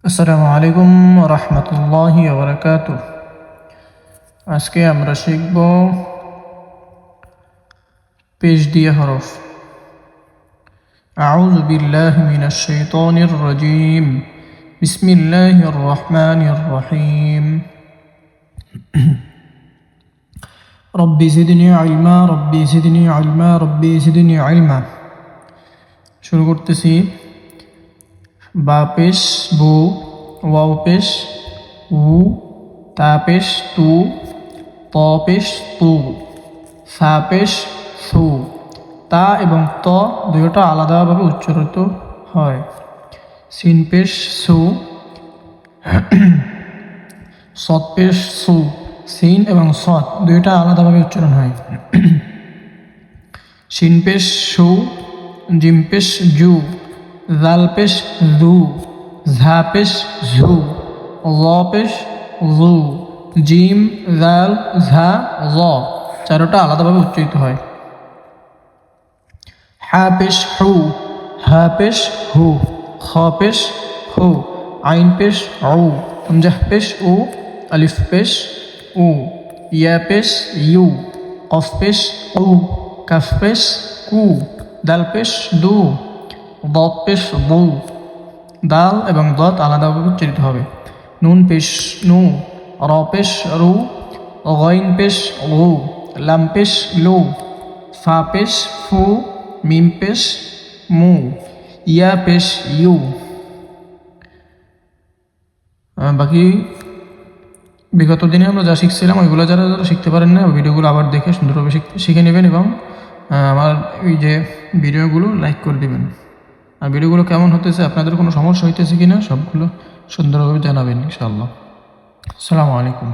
আসসালামু আলাইকুম রহমতুল্লাহি ওয়া বারাকাতুহু। আজকে আমরা শিখব পেশ দিয়ে হরফ। আউযু বিল্লাহি মিনাশ শাইতানির রাজীম। বিসমিল্লাহির রহমানির রহিম। রব্বি জিদনি ইলমা, রব্বি জিদনি ইলমা, রব্বি জিদনি ইলমা। শুরু করতেছি। বা পেশ বু, ওয়াও পেশ উ, তা পেশ তু, ত পেশ তু, সা পেশ সু। তা এবং ত দুইটা আলাদাভাবে উচ্চারিত হয়। সিন পেশ সু, সৎ পেশ সু। সিন এবং সৎ দুইটা আলাদাভাবে উচ্চারণ হয়। শিন পেশ সু, জিম পেশ জু, জাল পেশ জু, ঝা পেশ ঝু, জ পেশ জু, জিম জাল ঝা জ চারোটা আলাদাভাবে উচ্চারিত হয়। হা পেশ হু, হা পেশ হু, খ পেশ হু, আইন পেশ উ, হামজা পেশ উ, আলিফ পেশ উ, ইয়া পেশ ইউ, কফ পেশ উ, কাফ পেশ কু, দাল পেশ দু, দত পেশ দু। দাল এবং দত আলাদাভাবে উচ্চারিত হবে। নুন পেশ নু, র পেশ রু, গইন পেশ গু, লাম পেশ লু, ফা পেশ ফু, মিম পেশ মু, ইয়া পেশ ইউ। বাকি বিগত দিনে আমরা যা শিখছিলাম ওইগুলো যারা যারা শিখতে পারেন না, ভিডিওগুলো আবার দেখে সুন্দরভাবে শিখে নেবেন এবং আমার এই যে ভিডিওগুলো লাইক করে দেবেন। আর ভিডিওগুলো কেমন হতেছে, আপনাদের কোনো সমস্যা হইতেছে কিনা সবগুলো সুন্দরভাবে জানাবেন ইনশাআল্লাহ। আসসালামু আলাইকুম।